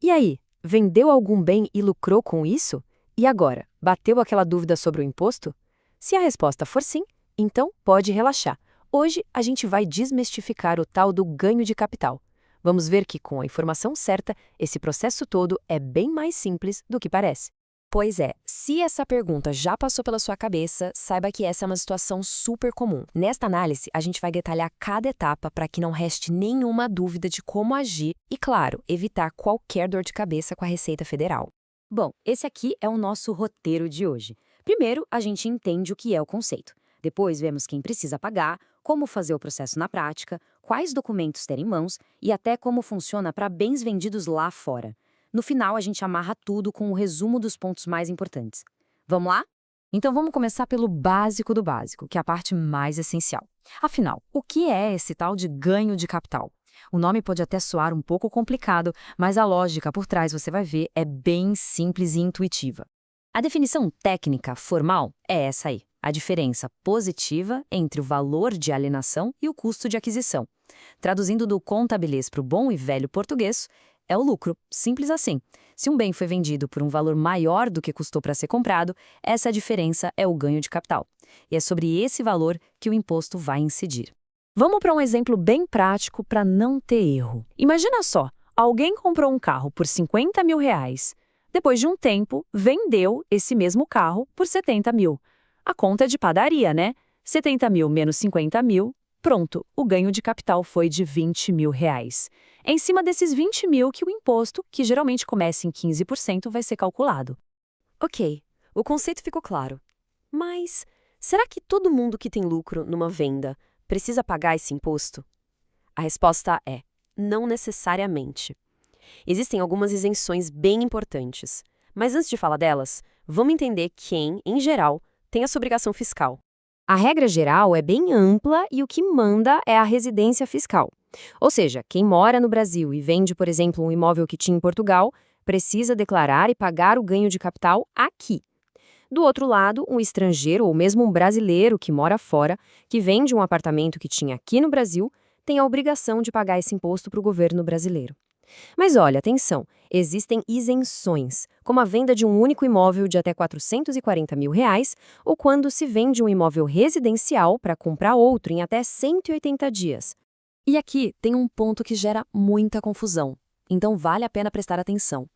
E aí, vendeu algum bem e lucrou com isso? E agora, bateu aquela dúvida sobre o imposto? Se a resposta for sim, então pode relaxar. Hoje a gente vai desmistificar o tal do ganho de capital. Vamos ver que com a informação certa, esse processo todo é bem mais simples do que parece. Pois é, se essa pergunta já passou pela sua cabeça, saiba que essa é uma situação super comum. Nesta análise, a gente vai detalhar cada etapa para que não reste nenhuma dúvida de como agir e, claro, evitar qualquer dor de cabeça com a Receita Federal. Bom, esse aqui é o nosso roteiro de hoje. Primeiro, a gente entende o que é o conceito. Depois, vemos quem precisa pagar, como fazer o processo na prática, quais documentos ter em mãos e até como funciona para bens vendidos lá fora. No final, a gente amarra tudo com o resumo dos pontos mais importantes. Vamos lá? Então vamos começar pelo básico do básico, que é a parte mais essencial. Afinal, o que é esse tal de ganho de capital? O nome pode até soar um pouco complicado, mas a lógica por trás, você vai ver, é bem simples e intuitiva. A definição técnica formal é essa aí, a diferença positiva entre o valor de alienação e o custo de aquisição. Traduzindo do contabilês para o bom e velho português, é o lucro, simples assim. Se um bem foi vendido por um valor maior do que custou para ser comprado, essa diferença é o ganho de capital. E é sobre esse valor que o imposto vai incidir. Vamos para um exemplo bem prático para não ter erro. Imagina só, alguém comprou um carro por R$ 50 mil. Depois de um tempo, vendeu esse mesmo carro por 70 mil. A conta é de padaria, né? 70 mil menos 50 mil, pronto, o ganho de capital foi de R$ 20 mil. É em cima desses 20 mil que o imposto, que geralmente começa em 15%, vai ser calculado. Ok, o conceito ficou claro. Mas será que todo mundo que tem lucro numa venda precisa pagar esse imposto? A resposta é: não necessariamente. Existem algumas isenções bem importantes. Mas antes de falar delas, vamos entender quem, em geral, tem essa obrigação fiscal. A regra geral é bem ampla e o que manda é a residência fiscal. Ou seja, quem mora no Brasil e vende, por exemplo, um imóvel que tinha em Portugal, precisa declarar e pagar o ganho de capital aqui. Do outro lado, um estrangeiro ou mesmo um brasileiro que mora fora, que vende um apartamento que tinha aqui no Brasil, tem a obrigação de pagar esse imposto para o governo brasileiro. Mas olha, atenção, existem isenções, como a venda de um único imóvel de até R$ 440 mil, ou quando se vende um imóvel residencial para comprar outro em até 180 dias. E aqui tem um ponto que gera muita confusão, então vale a pena prestar atenção.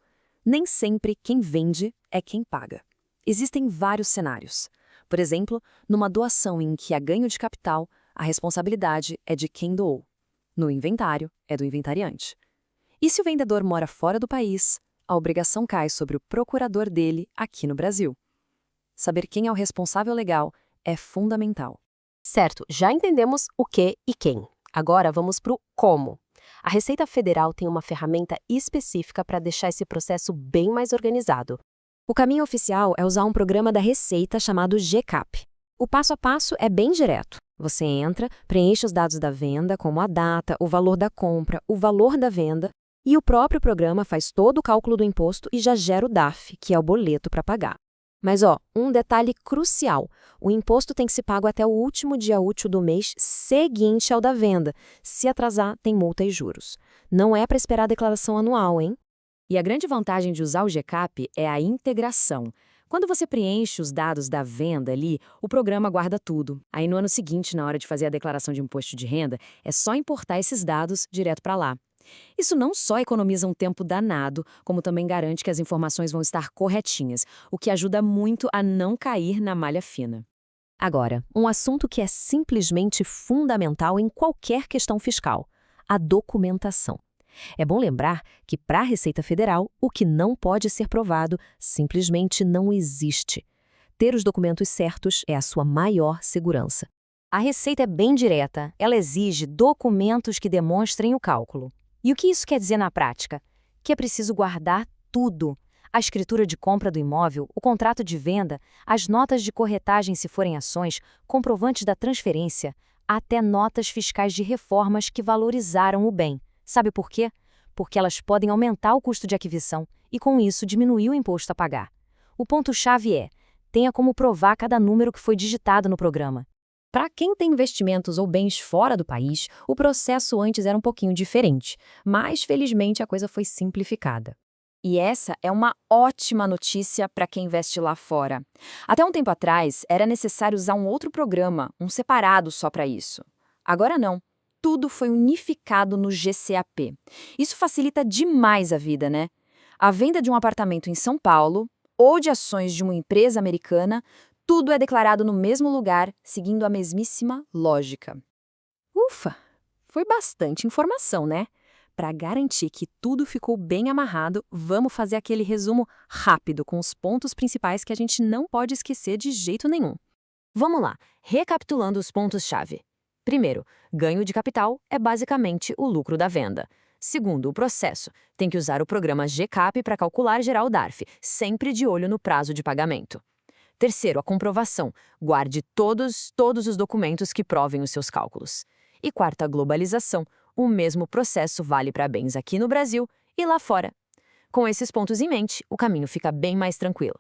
Nem sempre quem vende é quem paga. Existem vários cenários. Por exemplo, numa doação em que há ganho de capital, a responsabilidade é de quem doou. No inventário, é do inventariante. E se o vendedor mora fora do país, a obrigação cai sobre o procurador dele aqui no Brasil. Saber quem é o responsável legal é fundamental. Certo, já entendemos o que e quem. Agora vamos para o como. A Receita Federal tem uma ferramenta específica para deixar esse processo bem mais organizado. O caminho oficial é usar um programa da Receita chamado GCAP. O passo a passo é bem direto. Você entra, preenche os dados da venda, como a data, o valor da compra, o valor da venda, e o próprio programa faz todo o cálculo do imposto e já gera o DAF, que é o boleto para pagar. Mas um detalhe crucial, o imposto tem que ser pago até o último dia útil do mês seguinte ao da venda. Se atrasar, tem multa e juros. Não é para esperar a declaração anual, hein? E a grande vantagem de usar o GCAP é a integração. Quando você preenche os dados da venda ali, o programa guarda tudo. Aí no ano seguinte, na hora de fazer a declaração de imposto de renda, é só importar esses dados direto para lá. Isso não só economiza um tempo danado, como também garante que as informações vão estar corretinhas, o que ajuda muito a não cair na malha fina. Agora, um assunto que é simplesmente fundamental em qualquer questão fiscal: a documentação. É bom lembrar que, para a Receita Federal, o que não pode ser provado simplesmente não existe. Ter os documentos certos é a sua maior segurança. A Receita é bem direta, ela exige documentos que demonstrem o cálculo. E o que isso quer dizer na prática? Que é preciso guardar tudo. A escritura de compra do imóvel, o contrato de venda, as notas de corretagem se forem ações, comprovantes da transferência, até notas fiscais de reformas que valorizaram o bem. Sabe por quê? Porque elas podem aumentar o custo de aquisição e, com isso, diminuir o imposto a pagar. O ponto-chave é: tenha como provar cada número que foi digitado no programa. Para quem tem investimentos ou bens fora do país, o processo antes era um pouquinho diferente, mas felizmente a coisa foi simplificada. E essa é uma ótima notícia para quem investe lá fora. Até um tempo atrás, era necessário usar um outro programa, um separado só para isso. Agora não. Tudo foi unificado no GCAP. Isso facilita demais a vida, né? A venda de um apartamento em São Paulo ou de ações de uma empresa americana, tudo é declarado no mesmo lugar, seguindo a mesmíssima lógica. Ufa! Foi bastante informação, né? Para garantir que tudo ficou bem amarrado, vamos fazer aquele resumo rápido com os pontos principais que a gente não pode esquecer de jeito nenhum. Vamos lá, recapitulando os pontos-chave. Primeiro, ganho de capital é basicamente o lucro da venda. Segundo, o processo. Tem que usar o programa GCAP para calcular e gerar o DARF, sempre de olho no prazo de pagamento. Terceiro, a comprovação. Guarde todos os documentos que provem os seus cálculos. E quarto, a globalização. O mesmo processo vale para bens aqui no Brasil e lá fora. Com esses pontos em mente, o caminho fica bem mais tranquilo.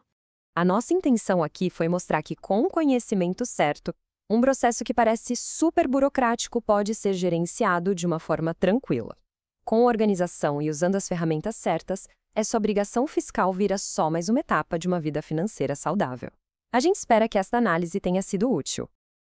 A nossa intenção aqui foi mostrar que, com o conhecimento certo, um processo que parece super burocrático pode ser gerenciado de uma forma tranquila. Com organização e usando as ferramentas certas, essa obrigação fiscal vira só mais uma etapa de uma vida financeira saudável. A gente espera que esta análise tenha sido útil.